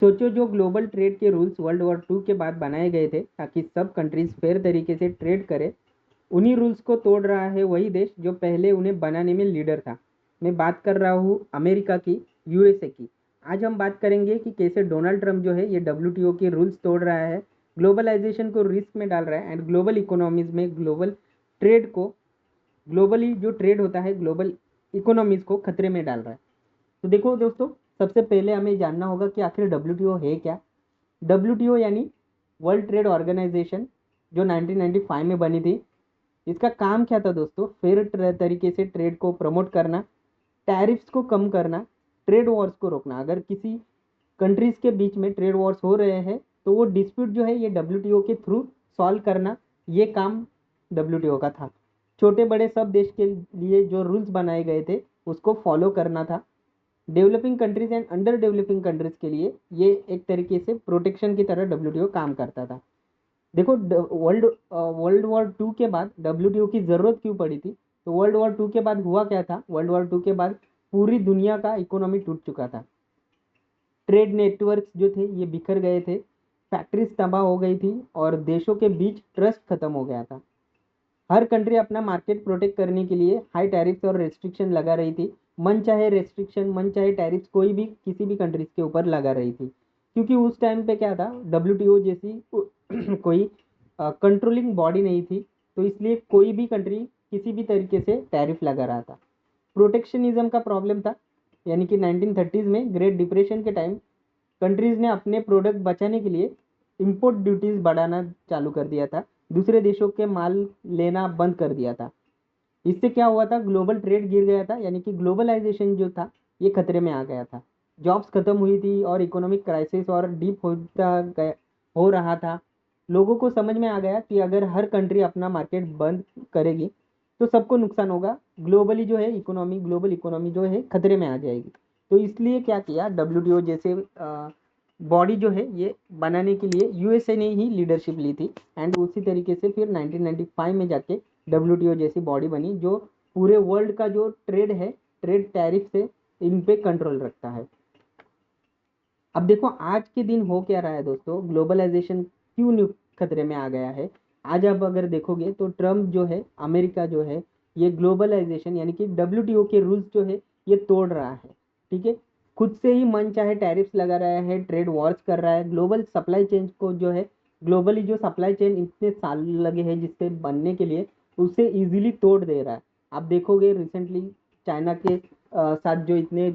सोचो जो global trade के रूल्स वर्ल्ड वॉर 2 के बाद बनाए गए थे ताकि सब कंट्रीज फेयर तरीके से ट्रेड करे, उन्हीं रूल्स को तोड़ रहा है वही देश जो पहले उन्हें बनाने में लीडर था। मैं बात कर रहा हूँ अमेरिका की, यूएसए की। आज हम बात करेंगे कि कैसे डोनाल्ड ट्रंप जो है ये डब्ल्यूटीओ के रूल्स तोड़ रहा है, ग्लोबलाइजेशन को रिस्क में डाल रहा है एंड ग्लोबल इकोनॉमीज में ग्लोबल ट्रेड को, ग्लोबली जो ट्रेड होता है ग्लोबल इकोनॉमीज को खतरे में डाल रहा है। तो देखो दोस्तों, सबसे पहले हमें जानना होगा कि आखिर डब्ल्यूटीओ है क्या। डब्ल्यूटीओ यानी वर्ल्ड ट्रेड ऑर्गेनाइजेशन, जो 1995 में बनी थी। इसका काम क्या था दोस्तों? फेयर तरीके से ट्रेड को प्रमोट करना, टैरिफ्स को कम करना, ट्रेड वॉर्स को रोकना। अगर किसी कंट्रीज के बीच में ट्रेड वॉर्स हो रहे हैं तो वो डिस्प्यूट जो है ये डब्ल्यूटीओ के थ्रू सॉल्व करना, ये काम डब्ल्यूटीओ का था। छोटे बड़े सब देश के लिए जो रूल्स बनाए गए थे उसको फॉलो करना था। Developing countries and under developing countries के लिए ये एक तरीके से प्रोटेक्शन की तरह डब्ल्यूटीओ काम करता था। देखो, वर्ल्ड वॉर 2 के बाद डब्ल्यूटीओ की ज़रूरत क्यों पड़ी थी? तो वर्ल्ड वॉर 2 के बाद हुआ क्या था? वर्ल्ड वॉर 2 के बाद पूरी दुनिया का इकोनॉमी टूट चुका था। ट्रेड नेटवर्क्स जो थे ये बिखर गए थे, फैक्ट्रीज तबाह हो गई थी और देशों के बीच ट्रस्ट खत्म हो गया था। हर कंट्री अपना मार्केट प्रोटेक्ट करने के लिए हाई टैरिफ्स और रेस्ट्रिक्शन लगा रही थी। मन चाहे रेस्ट्रिक्शन, मन चाहे टैरिफ्स कोई भी किसी भी कंट्रीज के ऊपर लगा रही थी, क्योंकि उस टाइम पे क्या था, डब्ल्यूटीओ जैसी कोई कंट्रोलिंग बॉडी नहीं थी। तो इसलिए कोई भी कंट्री किसी भी तरीके से टैरिफ लगा रहा था। प्रोटेक्शनिज्म का प्रॉब्लम था, यानी कि 1930s में ग्रेट डिप्रेशन के टाइम कंट्रीज ने अपने प्रोडक्ट बचाने के लिए इंपोर्ट ड्यूटीज बढ़ाना चालू कर दिया था, दूसरे देशों के माल लेना बंद कर दिया था। इससे क्या हुआ था? ग्लोबल ट्रेड गिर गया था, यानी कि ग्लोबलाइजेशन जो था ये खतरे में आ गया था। जॉब्स खत्म हुई थी और इकोनॉमिक क्राइसिस और डीप होता गया, हो रहा था। लोगों को समझ में आ गया कि अगर हर कंट्री अपना मार्केट बंद करेगी तो सबको नुकसान होगा, ग्लोबली जो है इकोनॉमी, ग्लोबल इकोनॉमी जो है खतरे में आ जाएगी। तो इसलिए क्या किया, डब्ल्यूटीओ जैसे बॉडी जो है ये बनाने के लिए यूएसए ने ही लीडरशिप ली थी। एंड उसी तरीके से फिर 1995 में जाके डब्ल्यूटीओ जैसी बॉडी बनी जो पूरे वर्ल्ड का जो ट्रेड है, ट्रेड टैरिफ से इन पे कंट्रोल रखता है। अब देखो आज के दिन हो क्या रहा है दोस्तों, ग्लोबलाइजेशन क्यों खतरे में आ गया है। आज आप अगर देखोगे तो ट्रम्प जो है, अमेरिका जो है, ये ग्लोबलाइजेशन यानी कि डब्ल्यूटीओ के रूल्स जो है ये तोड़ रहा है। ठीक है, खुद से ही मन चाहे टैरिफ्स लगा रहा है, ट्रेड वॉर्स कर रहा है, ग्लोबल सप्लाई चेन को जो है, ग्लोबली जो सप्लाई चेन इतने साल लगे हैं जिससे बनने के लिए, उसे इजीली तोड़ दे रहा है। आप देखोगे रिसेंटली चाइना के साथ जो इतने,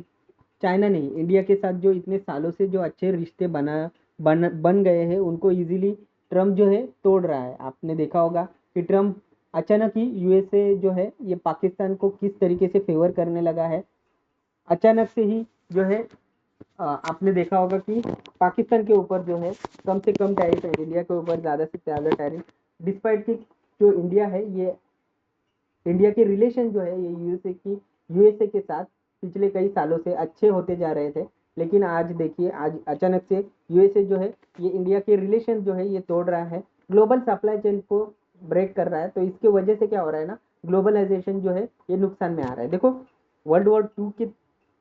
चाइना नहीं, इंडिया के साथ जो इतने सालों से जो अच्छे रिश्ते बन गए हैं उनको इजीली ट्रम्प जो है तोड़ रहा है। आपने देखा होगा कि ट्रम्प अचानक ही यूएसए जो है ये पाकिस्तान को किस तरीके से फेवर करने लगा है। अचानक से ही जो है आपने देखा होगा कि पाकिस्तान के ऊपर जो है कम से कम टैरिफ है, इंडिया के ऊपर ज़्यादा से ज़्यादा टैरिफ, डिस्पाइट कि जो इंडिया है ये, इंडिया के रिलेशन जो है ये यूएसए के साथ पिछले कई सालों से अच्छे होते जा रहे थे। लेकिन आज देखिए, आज अचानक से यूएसए जो है ये इंडिया के रिलेशन जो है ये तोड़ रहा है, ग्लोबल सप्लाई चेन को ब्रेक कर रहा है। तो इसके वजह से क्या हो रहा है ना, ग्लोबलाइजेशन जो है ये नुकसान में आ रहा है। देखो, वर्ल्ड वॉर 2 के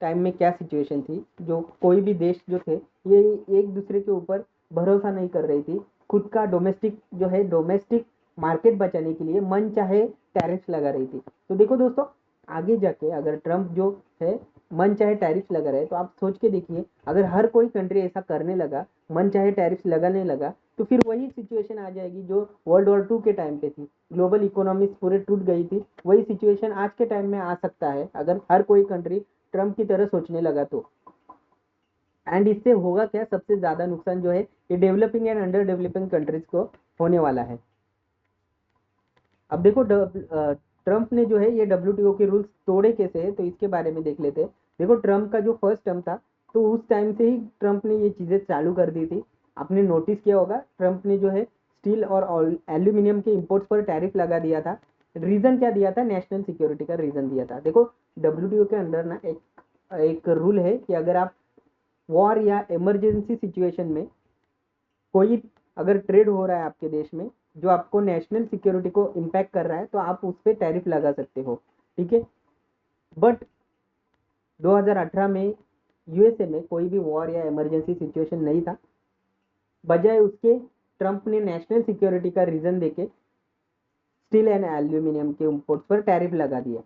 टाइम में क्या सिचुएशन थी, जो कोई भी देश जो थे ये एक दूसरे के ऊपर भरोसा नहीं कर रही थी। खुद का डोमेस्टिक जो है, डोमेस्टिक मार्केट बचाने के लिए मन चाहे टैरिफ लगा रही थी। तो देखो दोस्तों, आगे जाके अगर ट्रम्प जो है मन चाहे टैरिफ लगा रहे, तो आप सोच के देखिए, अगर हर कोई कंट्री ऐसा करने लगा, मन चाहे टैरिफ लगाने लगा, तो फिर वही सिचुएशन आ जाएगी जो वर्ल्ड वॉर 2 के टाइम पे थी। ग्लोबल इकोनॉमी पूरे टूट गई थी। वही सिचुएशन आज के टाइम में आ सकता है अगर हर कोई कंट्री ट्रम्प की तरह सोचने लगा तो। एंड इससे होगा क्या, सबसे ज्यादा नुकसान जो है ये developing and under developing countries को होने वाला है। अब देखो, ट्रम्प ने जो है ये डब्ल्यूटीओ के रूल्स तोड़े कैसे है, तो इसके बारे में देख लेते हैं। देखो, ट्रम्प का जो फर्स्ट टर्म था, तो उस टाइम से ही ट्रम्प ने ये चीज़ें चालू कर दी थी। आपने नोटिस किया होगा, ट्रम्प ने जो है स्टील और एल्यूमिनियम के इंपोर्ट्स पर टैरिफ लगा दिया था। रीज़न क्या दिया था? नेशनल सिक्योरिटी का रीज़न दिया था। देखो, डब्ल्यूटीओ के अंडर ना एक एक रूल है कि अगर आप वॉर या इमरजेंसी सिचुएशन में कोई अगर ट्रेड हो रहा है आपके देश में जो आपको नेशनल सिक्योरिटी को इम्पैक्ट कर रहा है, तो आप उस पर टैरिफ लगा सकते हो। ठीक है, बट 2018 में यूएसए में कोई भी वॉर या इमरजेंसी सिचुएशन नहीं था, बजाय उसके ट्रंप ने नेशनल सिक्योरिटी का रीजन देके स्टील एंड एल्यूमिनियम के इंपोर्ट्स पर टैरिफ लगा दिया।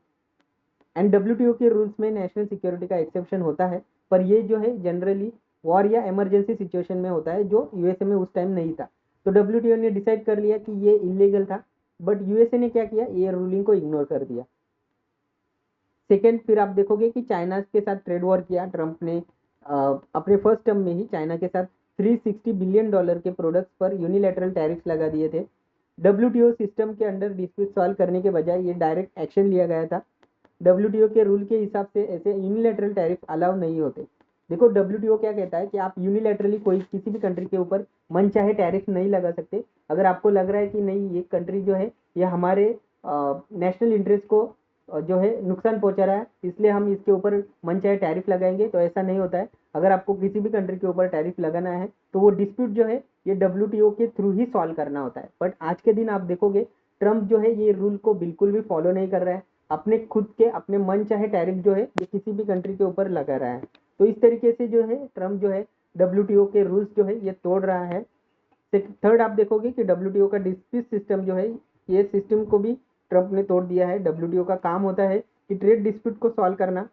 एंड डब्ल्यूटीओ के रूल्स में नेशनल सिक्योरिटी का एक्सेप्शन होता है, पर ये जो है जनरली वॉर या इमरजेंसी सिचुएशन में होता है, जो यूएसए में उस टाइम नहीं था। तो डब्ल्यूटीओ ने डिसाइड कर लिया कि ये इलीगल था, बट यूएसए ने क्या किया, ये रूलिंग को इग्नोर कर दिया। सेकेंड, फिर आप देखोगे कि चाइना के साथ ट्रेड वॉर किया ट्रंप ने। अपने फर्स्ट टर्म में ही चाइना के साथ $360 बिलियन के प्रोडक्ट्स पर यूनिलैटरल टैरिफ्स लगा दिए थे। डब्ल्यूटीओ सिस्टम के अंडर डिस्प्यूट सॉल्व करने के बजाय ये डायरेक्ट एक्शन लिया गया था। डब्ल्यूटीओ के रूल के हिसाब से ऐसे यूनिलैटरल टैरिफ अलाउ नहीं होते। देखो डब्ल्यूटीओ क्या कहता है कि आप यूनिलैटरली कोई किसी भी कंट्री के ऊपर मन चाहे टैरिफ नहीं लगा सकते। अगर आपको लग रहा है कि नहीं ये कंट्री जो है ये हमारे नेशनल इंटरेस्ट को जो है नुकसान पहुंचा रहा है, इसलिए हम इसके ऊपर मन चाहे टैरिफ लगाएंगे, तो ऐसा नहीं होता है। अगर आपको किसी भी कंट्री के ऊपर टैरिफ लगाना है तो वो डिस्प्यूट जो है ये डब्ल्यूटीओ के थ्रू ही सॉल्व करना होता है। बट आज के दिन आप देखोगे ट्रंप जो है ये रूल को बिल्कुल भी फॉलो नहीं कर रहा है, अपने खुद के अपने मन चाहे टैरिफ जो है ये किसी भी कंट्री के ऊपर लगा रहा है। तो इस तरीके से जो है ट्रंप जो है डब्ल्यूटीओ के रूल्स जो है ये तोड़ रहा है। थर्ड, आप देखोगे कि डब्ल्यूटीओ का डिस्प्यूट सिस्टम जो है ये सिस्टम को भी ट्रंप ने तोड़ दिया है। डब्ल्यूटीओ का काम होता है कि ट्रेड डिस्प्यूट को सॉल्व करना।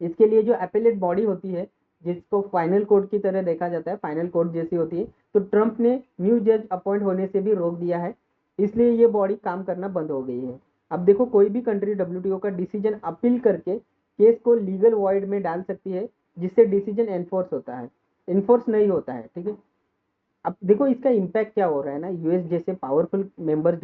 इसके लिए जो एपेलेट बॉडी होती है जिसको फाइनल कोर्ट की तरह देखा जाता है, फाइनल कोर्ट जैसी होती है, तो ट्रंप ने न्यू जज अपॉइंट होने से भी रोक दिया है, इसलिए ये बॉडी काम करना बंद हो गई है। अब देखो कोई भी कंट्री डब्ल्यूटीओ का डिसीजन अपील करके केस को लीगल वॉइड में डाल सकती है, जिससे डिसीजन एनफोर्स होता है, इन्फोर्स नहीं होता है। ठीक है, अब देखो इसका इम्पैक्ट क्या हो रहा है ना, यूएस जैसे पावरफुल मेंबर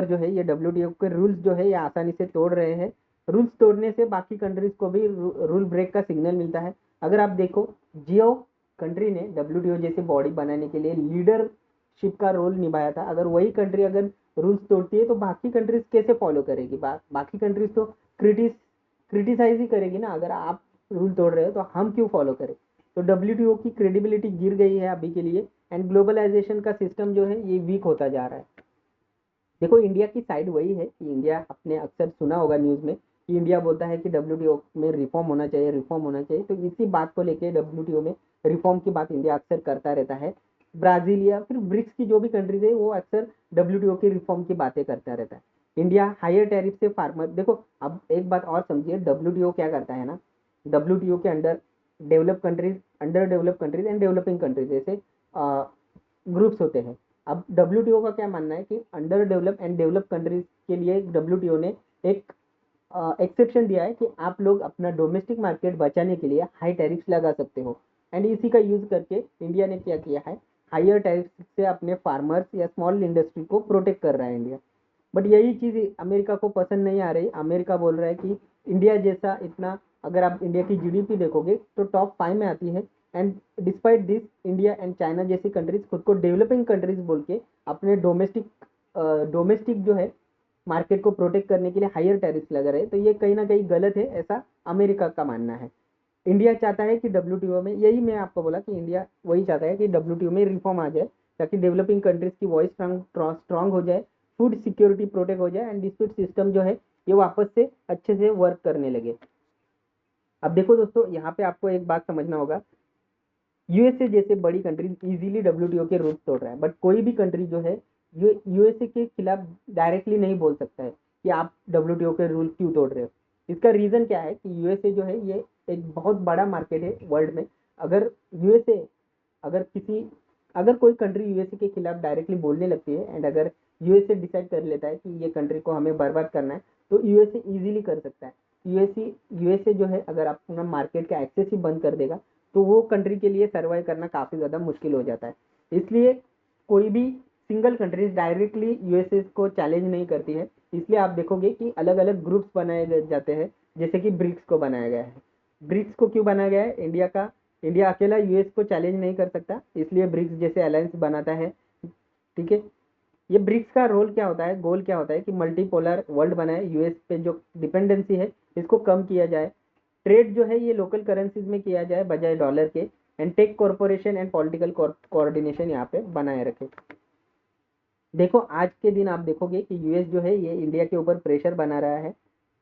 जो है ये डब्ल्यूटीओ के रूल्स जो है ये आसानी से तोड़ रहे हैं। रूल्स तोड़ने से बाकी कंट्रीज को भी रूल ब्रेक का सिग्नल मिलता है। अगर आप देखो जियो कंट्री ने डब्ल्यूटीओ जैसे बॉडी बनाने के लिए लीडरशिप का रोल निभाया था। अगर वही कंट्री अगर रूल्स तोड़ती है तो बाकी कंट्रीज कैसे फॉलो करेगी? बाकी कंट्रीज तो क्रिटिसाइज ही करेगी ना, अगर आप रूल तोड़ रहे हो तो हम क्यों फॉलो करें? तो डब्ल्यूटीओ की क्रेडिबिलिटी गिर गई है अभी के लिए, एंड ग्लोबलाइजेशन का सिस्टम जो है ये वीक होता जा रहा है। देखो इंडिया की साइड वही है कि इंडिया, आपने अक्सर सुना होगा न्यूज़ में कि इंडिया बोलता है कि डब्ल्यूटीओ में रिफॉर्म होना चाहिए, रिफॉर्म होना चाहिए। तो इसी बात को लेके डब्ल्यूटीओ में रिफॉर्म की बात इंडिया अक्सर करता रहता है। ब्राज़ील या फिर ब्रिक्स की जो भी कंट्रीज है वो अक्सर डब्ल्यूटीओ की रिफॉर्म की बातें करता रहता है। इंडिया हायर टैरिफ से फार्मर, देखो अब एक बात और समझिए, डब्ल्यूटीओ क्या करता है ना, डब्ल्यूटीओ के under develop countries, under develop countries and developing countries ऐसे ग्रुप्स होते हैं। अब डब्ल्यूटीओ का क्या मानना है कि under develop and develop countries के लिए डब्ल्यूटीओ ने एक एक्सेप्शन दिया है कि आप लोग अपना डोमेस्टिक मार्केट बचाने के लिए हाई टैरिफ्स लगा सकते हो। एंड इसी का यूज करके इंडिया ने क्या किया है, हायर टैरिफ से अपने फार्मर्स या स्मॉल इंडस्ट्री को प्रोटेक्ट कर रहा है इंडिया। बट यही चीज़ अमेरिका को पसंद नहीं आ रही। अमेरिका बोल रहा है कि इंडिया जैसा इतना, अगर आप इंडिया की जीडीपी देखोगे तो टॉप 5 में आती है, and despite this India and China जैसी कंट्रीज खुद को डेवलपिंग कंट्रीज बोल के अपने डोमेस्टिक जो है मार्केट को प्रोटेक्ट करने के लिए हायर टैरिफ लगा रहे हैं। तो ये कहीं ना कहीं गलत है, ऐसा अमेरिका का मानना है। इंडिया चाहता है कि डब्ल्यूटीओ में, यही मैं आपको बोला कि इंडिया वही चाहता है कि डब्ल्यूटीओ में रिफॉर्म आ जाए, ताकि डेवलपिंग कंट्रीज की वॉइस स्ट्रांग हो जाए, फूड सिक्योरिटी प्रोटेक्ट हो जाए, एंड डिस्प्यूट सिस्टम जो है ये वापस से अच्छे से वर्क करने लगे। अब देखो दोस्तों, यहाँ पे आपको एक बात समझना होगा, यूएसए जैसे बड़ी कंट्री इजीली डब्ल्यूटीओ के रूल्स तोड़ रहा है, बट कोई भी कंट्री जो है यूएसए के खिलाफ डायरेक्टली नहीं बोल सकता है कि आप डब्ल्यूटीओ के रूल क्यों तोड़ रहे हो। इसका रीजन क्या है कि यूएसए जो है ये एक बहुत बड़ा मार्केट है वर्ल्ड में। अगर यूएसए अगर किसी अगर कोई कंट्री यूएसए के खिलाफ डायरेक्टली बोलने लगती है, एंड अगर यूएसए डिसाइड कर लेता है कि ये कंट्री को हमें बर्बाद करना है, तो यूएसए इजीली कर सकता है। यूएसए जो है अगर अपना मार्केट का एक्सेस ही बंद कर देगा तो वो कंट्री के लिए सर्वाइव करना काफ़ी ज़्यादा मुश्किल हो जाता है। इसलिए कोई भी सिंगल कंट्रीज डायरेक्टली यूएसए को चैलेंज नहीं करती है। इसलिए आप देखोगे कि अलग अलग ग्रुप्स बनाए जाते हैं, जैसे कि ब्रिक्स को बनाया गया है। ब्रिक्स को क्यों बनाया गया है? इंडिया अकेला यूएस को चैलेंज नहीं कर सकता, इसलिए ब्रिक्स जैसे अलायंस बनाता है। ठीक है, ये ब्रिक्स का रोल क्या होता है, गोल क्या होता है कि मल्टीपोलर वर्ल्ड बनाए, यूएस पे जो डिपेंडेंसी है इसको कम किया जाए, ट्रेड जो है ये लोकल करेंसीज में किया जाए बजाय डॉलर के, and tech corporation and political coordination यहाँ पे बनाए रखे। देखो आज के दिन आप देखोगे कि यूएस जो है ये इंडिया के ऊपर प्रेशर बना रहा है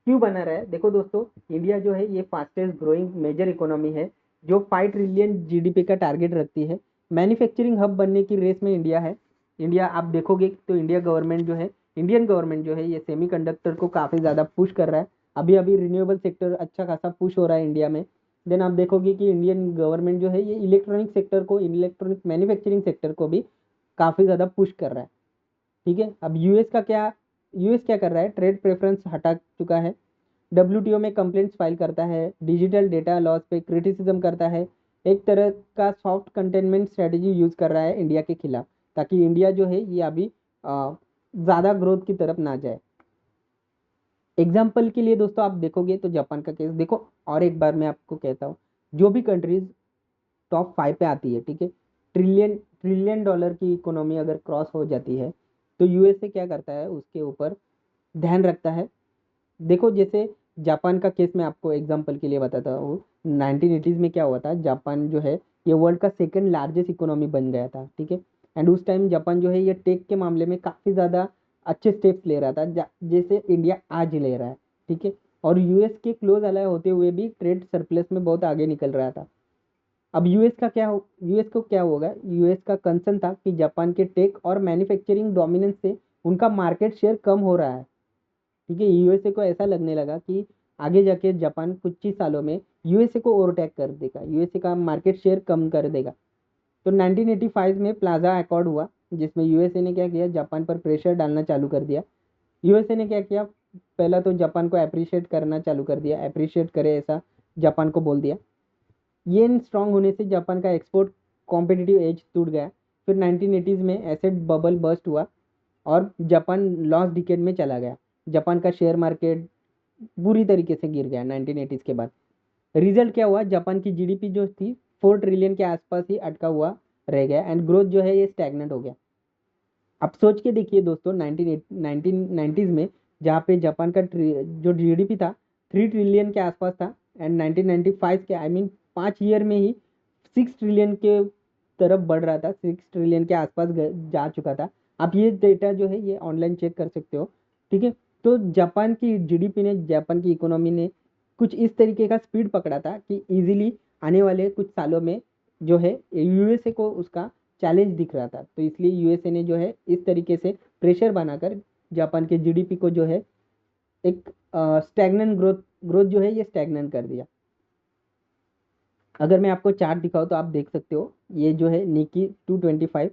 क्यों बना रहा है? देखो दोस्तों, इंडिया जो है ये फास्टेस्ट ग्रोइंग मेजर इकोनॉमी है जो 5 ट्रिलियन जीडीपी का टारगेट रखती है। मैन्युफैक्चरिंग हब बनने की रेस में इंडिया है। इंडिया आप देखोगे तो इंडियन गवर्नमेंट जो है ये सेमीकंडक्टर को काफ़ी ज़्यादा पुश कर रहा है। अभी अभी रिन्यूएबल सेक्टर अच्छा खासा पुश हो रहा है इंडिया में। देन आप देखोगे कि इंडियन गवर्नमेंट जो है ये इलेक्ट्रॉनिक मैन्युफैक्चरिंग सेक्टर को भी काफ़ी ज़्यादा पुश कर रहा है। ठीक है, अब यूएस क्या कर रहा है? ट्रेड प्रेफरेंस हटा चुका है, डब्ल्यूटीओ में कंप्लेंट्स फाइल करता है, डिजिटल डेटा लॉस पे क्रिटिसिज्म करता है, एक तरह का सॉफ्ट कंटेनमेंट स्ट्रेटेजी यूज कर रहा है इंडिया के खिलाफ, ताकि इंडिया जो है ये अभी ज़्यादा ग्रोथ की तरफ ना जाए। एग्जाम्पल के लिए दोस्तों आप देखोगे तो जापान का केस देखो, और एक बार मैं आपको कहता हूँ, जो भी कंट्रीज टॉप 5 पे आती है, ठीक है, ट्रिलियन ट्रिलियन डॉलर की इकोनॉमी अगर क्रॉस हो जाती है तो यूएसए क्या करता है? उसके ऊपर ध्यान रखता है। देखो जैसे जापान का केस मैं आपको एग्जांपल के लिए बताता हूँ। 1980s में क्या हुआ था? जापान जो है ये वर्ल्ड का सेकंड लार्जेस्ट इकोनॉमी बन गया था, ठीक है। एंड उस टाइम जापान जो है ये टेक के मामले में काफ़ी ज़्यादा अच्छे स्टेप्स ले रहा था, जैसे इंडिया आज ले रहा है, ठीक है। और यूएस के क्लोज अलाय होते हुए भी ट्रेड सरप्लस में बहुत आगे निकल रहा था। अब यूएस को क्या होगा? यूएस का कंसर्न था कि जापान के टेक और मैन्युफैक्चरिंग डोमिनेंस से उनका मार्केट शेयर कम हो रहा है, ठीक है। यूएसए को ऐसा लगने लगा कि आगे जाके जापान कुछ ही सालों में यूएसए को ओवरटेक कर देगा, यूएसए का मार्केट शेयर कम कर देगा। तो 1985 में प्लाजा अकॉर्ड हुआ, जिसमें यूएसए ने क्या किया? जापान पर प्रेशर डालना चालू कर दिया। यूएसए ने क्या किया? पहला तो जापान को अप्रिशिएट करना चालू कर दिया, अप्रिशिएट करे ऐसा जापान को बोल दिया। येन स्ट्रांग होने से जापान का एक्सपोर्ट कॉम्पिटिटिव एज टूट गया। फिर 1980s में एसेट बबल बर्स्ट हुआ और जापान लॉस डिकेड में चला गया। जापान का शेयर मार्केट बुरी तरीके से गिर गया 1980s के बाद। रिजल्ट क्या हुआ? जापान की जीडीपी जो थी 4 ट्रिलियन के आसपास ही अटका हुआ रह गया एंड ग्रोथ जो है ये स्टैग्नेंट हो गया। अब सोच के देखिए दोस्तों, 1990s में जहाँ पे जापान का जो जीडीपी था 3 ट्रिलियन के आसपास था, एंड 1995 के 5 ईयर में ही 6 ट्रिलियन के तरफ बढ़ रहा था, 6 ट्रिलियन के आसपास जा चुका था। आप ये डेटा जो है ये ऑनलाइन चेक कर सकते हो, ठीक है। तो जापान की इकोनॉमी ने कुछ इस तरीके का स्पीड पकड़ा था कि इजीली आने वाले कुछ सालों में जो है यूएसए को उसका चैलेंज दिख रहा था। तो इसलिए यूएसए ने जो है इस तरीके से प्रेशर बनाकर जापान के जीडीपी को जो है एक स्टैग्नेंट ग्रोथ जो है ये स्टैग्नेंट कर दिया। अगर मैं आपको चार्ट दिखाऊँ तो आप देख सकते हो, ये जो है निकी 225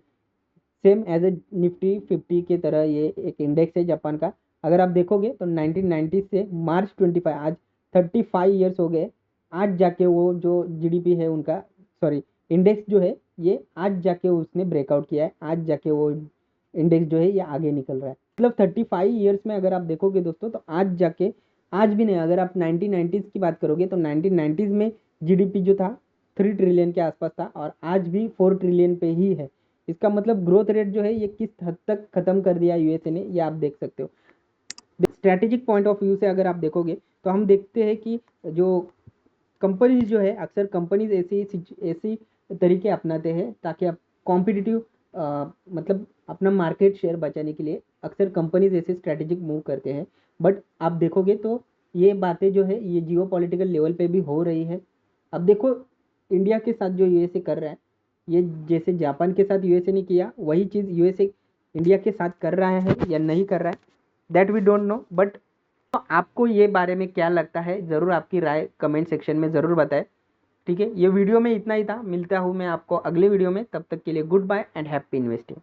सेम एज ए निफ्टी 50 की तरह ये एक इंडेक्स है जापान का। अगर आप देखोगे तो 1990 से मार्च 25 आज 35 ईयर्स हो गए, आज जाके वो जो जीडीपी है उनका, सॉरी, इंडेक्स जो है ये आज जाके उसने ब्रेकआउट किया है, आज जाके वो इंडेक्स जो है ये आगे निकल रहा है। मतलब 35 ईयर्स में अगर आप देखोगे दोस्तों तो आज जाके, आज भी नहीं, अगर आप 1990s की बात करोगे तो 1990s में जीडीपी जो था 3 ट्रिलियन के आसपास था और आज भी 4 ट्रिलियन पे ही है। इसका मतलब ग्रोथ रेट जो है ये किस हद तक खत्म कर दिया यूएसए ने, ये आप देख सकते हो। स्ट्रैटेजिक पॉइंट ऑफ व्यू से अगर आप देखोगे तो हम देखते हैं कि जो कंपनीज जो है, अक्सर कंपनीज ऐसी तरीके अपनाते हैं ताकि आप कॉम्पिटिटिव मतलब अपना मार्केट शेयर बचाने के लिए अक्सर कंपनीज ऐसे स्ट्रैटेजिक मूव करते हैं। बट आप देखोगे तो ये बातें जो है ये जियो पॉलिटिकल लेवल पे भी हो रही है। अब देखो इंडिया के साथ जो यूएसए कर रहा है, ये जैसे जापान के साथ यूएसए ने किया वही चीज़ यूएसए इंडिया के साथ कर रहा है या नहीं कर रहा है, that we don't know. But आपको ये बारे में क्या लगता है, ज़रूर आपकी राय कमेंट सेक्शन में ज़रूर बताएं, ठीक है। ये वीडियो में इतना ही था, मिलता हूँ मैं आपको अगले वीडियो में, तब तक के लिए goodbye and happy investing.